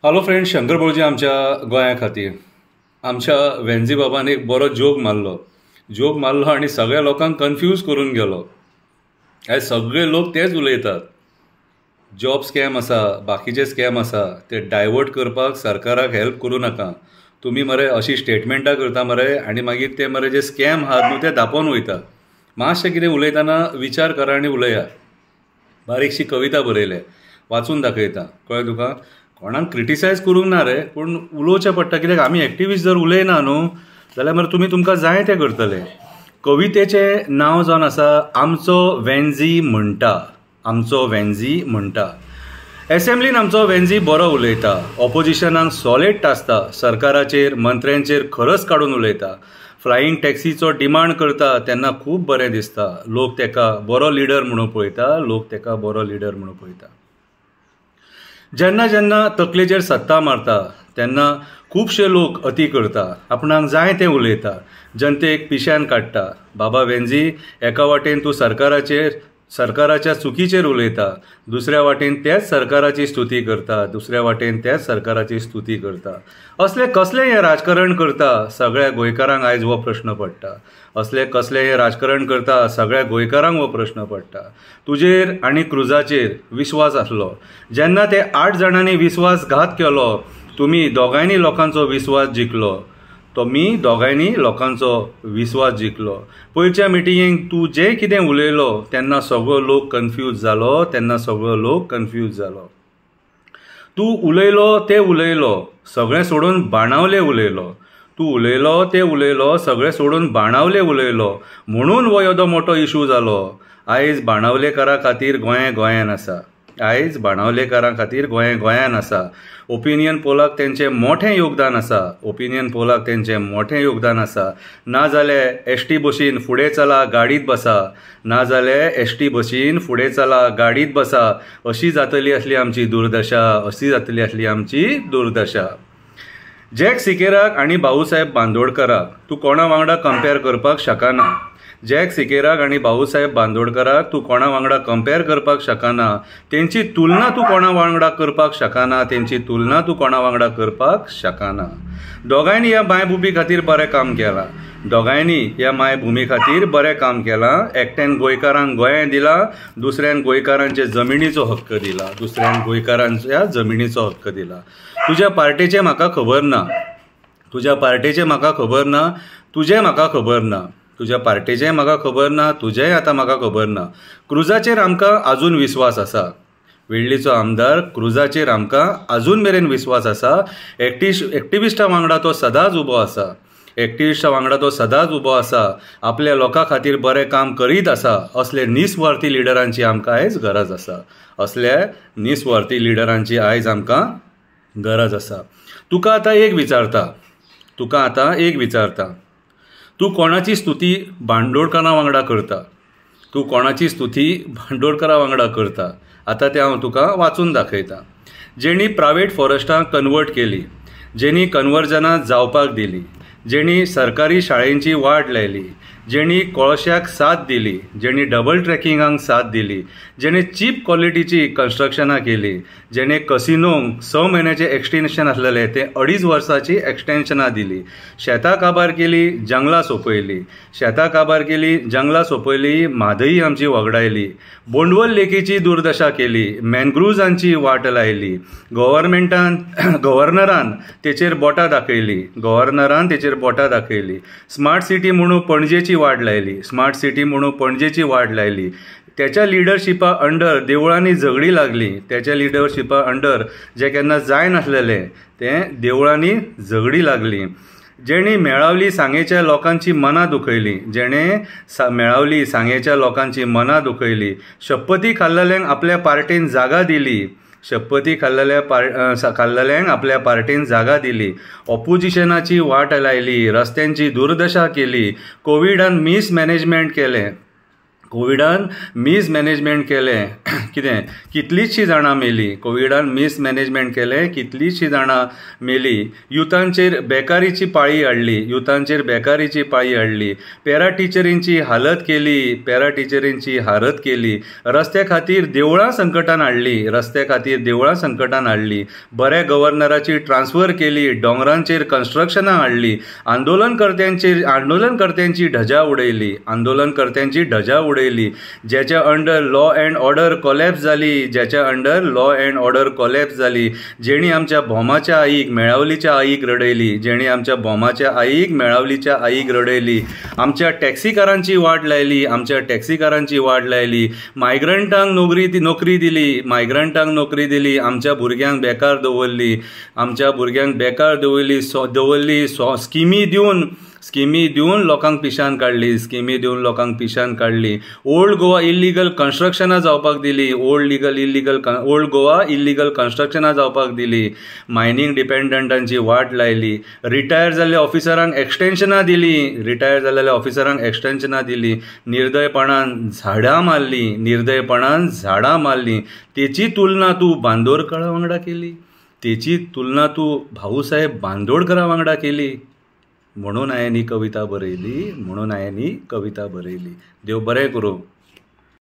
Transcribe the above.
Hello friend, Shankar बोळजी आमच्या गोंया खातीर आमच्या वेंजी बाबान एक बरो जोग मारलो आणि सगळ्या लोकांक कन्फ्यूज करून गेलो. आयज सगळे लोक तेच उलयतात. जॉब स्कॅम आसा, बाकीचे स्कॅम आसा, ते डायवर्ट करपाक सरकाराक हेल्प करूं नाका. तुम्ही मरे अशी स्टेटमेंटां करता मरे आनी मागीर ते मरे जे स्कॅम आहात न्हू ते दापोवन वयता. मातशें कितें उलयतना विचार करा आनी उलया. बारीकशी कविता बरयले, वाचून दाखयता, कळ्ळें तुका. कोणाक क्रिटिसायज करूंक ना रे, पूण उलोवचें पडटा. कित्याक आमी एक्टिविस्ट जर उलयना न्हू जाल्यार मरे तुमकां जाय तें करतले. कवितेचें नांव जावन आसा आमचो वेंजी म्हणटा. आमचो वेंजी म्हणटा. एसेंब्लीन आमचो वेंजी बरो उलयता, ऑपोजिशनाक सॉलिड टासता, सरकाराचेर मंत्र्यांचेर खरच काडून उलयता, फ्लायींग टॅक्सीचो डिमांड करता तेन्ना खूब बरें दिसता. लोक तेका बरो लिडर म्हणून पळयता, लोक तेका बरो लिडर म्हणून पळयता. जेन्ना जेन्ना तकलेचेर सत्ता मारता तेन्ना खुबशे लोक अती करता, आपणाक जाय तें उलयता, जनतेक पिश्यान काडटा. बाबा वेंजी, एका वाटेन तूं सरकाराच्या चुकीचेर उलयता, दुसऱ्या वाटेन तेच सरकाराची स्तुती करता, दुसऱ्या वाटेन तेच सरकाराची स्तुती करता. असले कसले हे राजकारण करता सगळ्या गोंयकारांक आयज हो प्रश्न पडटा. असले कसले हे राजकारण करता सगळ्या गोंयकारांक हो प्रश्न पडटा. तुजेर आनी क्रुजाचेर विश्वास आसलो. जेन्ना ते 8 जाणांनी विश्वासघात केलो, तुमी दोगांयनी लोकांचो विश्वास जिखलो. दोगांयनी लोकांचो विश्वास जिखलो. पयरच्या मिटिंगेक तूं जें कितें उलयलो तेन्ना सगळो लोक कन्फ्यूज जालो. तूं उलयलो तें उलयलो, सगळें सोडून बाणावले उलयलो. तूं उलयलो तें उलयलो, सगळें सोडून बाणावले उलयलो. म्हणून हो येदो मोठो इशू जालो. आयज बाणावलेकारां खातीर गोंयान आसा. आयज बाणावलेकारां खातीर गोंयान आसा. ओपिनियन पोलाक तेंचें मोठें योगदान आसा. ना जाल्यार एसटी बशीन फुडें चला गाडीत बसा. अशी जातली आसली आमची दुर्दशा. जॅक सिकेराक आनी बाळासाहेब बांदोडकराक तूं कोणा वांगडा कंपेर करपाक शकना. तूं कोणा वांगडा कंपेर करपाक शकना. तेंची तुलना तूं कोणा वांगडा करपाक शकना. दोगांयनी ह्या मायभुमी खातीर बरें काम केलां. एकट्यान गोंयकारांक गोंय दिला, दुसऱ्यान गोंयकारांच्या जमिनीचो हक्क दिला. तुज्या पार्टेचें म्हाका खबर ना. तुजें आतां म्हाका खबर ना. क्रुजाचेर आमकां आजून विश्वास आसा. वेळ्ळीचो आमदार क्रुजाचेर आमकां आजून मेरेन विश्वास आसा. एक्टिविस्टां वांगडा तो सदांच उबो आसा. आपल्या लोकां खातीर बरें काम करीत आसा. असले निस्वार्थी लिडरांची आमकां आयज गरज आसा. तुका आतां एक विचारता. तूं कोणाची स्तुती बांदोडकरां वांगडा करता. आतां तें हांव तुका वाचून दाखयता. जेणी प्रायवेट फॉरेस्टां कन्वर्ट केली, जेणी कन्वर्जनां जावपाक दिली, जेणी सरकारी शाळेंची वाट लायली, जेणी कोळश्याक साथ दिली, जेणी डबल ट्रॅकिंगाक साथ दिली, जेणे चीप क्वॉलिटीची कन्स्ट्रक्शनां केली, जेणे कसिनोंक 6 म्हयन्याचें एक्सटेन्शन आसलेलें तें 2.5 वर्साची एक्सटेन्शनां दिली. शेतां काबार केली, जंगलां सोंपयली, म्हादयी आमची वगडायली. बोंडवल लेकीची दुर्दशा केली, मॅनग्रुव्जांची वाट लायली. गव्हर्नरान तेचेर बोटां दाखयली. स्मार्ट सिटी म्हणून पणजेची वाट लायली. त्याच्या लिडरशिपा अंडर देवळांनी झगडी लागली. त्याच्या लिडरशिपा अंडर जें केन्ना जाय नासलेलें तें देवळांनी झगडी लागली. जेणी मेळावली सांगेच्या लोकांची मनां दुखयली. शपथी खाल्लेल्यांक आपल्या पार्टेन जागा दिली. ऑपोजिशनाची वाट लायली. रस्त्यांची दुर्दशा केली. कोविडान मिसमॅनेजमेंट केलें. कोविडान मिसमॅनेजमेंट केलें कितें कितलींशीं जाणां मेलीं कोविडान मिसमॅनेजमेंट केलें कितलींशीं जाणां मेलीं युथांचेर बेकारीची पाळी हाडली पॅरा टिचरींची हालत केली रस्त्या खातीर देवळां संकटान हाडली बऱ्या गव्हर्नराची ट्रान्सफर केली दोंगरांचेर कन्स्ट्रक्शनां हाडली आंदोलनकर्त्यांची ढजा उडयली ज्याच्या under law and order collapse जाली जेणी आमच्या भोमाच्या आईक मेळावलीच्या आईक रडयली आमच्या टॅक्सीकारांची वाट लायली मायग्रंटांक नोकरी दिली आमच्या भुरग्यांक बेकार दवरली स्किमी दिवन लोकांक पिशान काडली ओल्ड गोवा इल्लीगल कन्स्ट्रक्शनां जावपाक दिली मायनींग डिपेंडंटांची वाट लायली रिटायर जाल्ल्या ऑफिसरांक एक्सटेन्शनां दिली निर्दयपणान झाडां मारली तेची तुलना तूं बांदोडकरा वांगडा केली म्हणून हांवें ही कविता बरयली देव बरें करूं.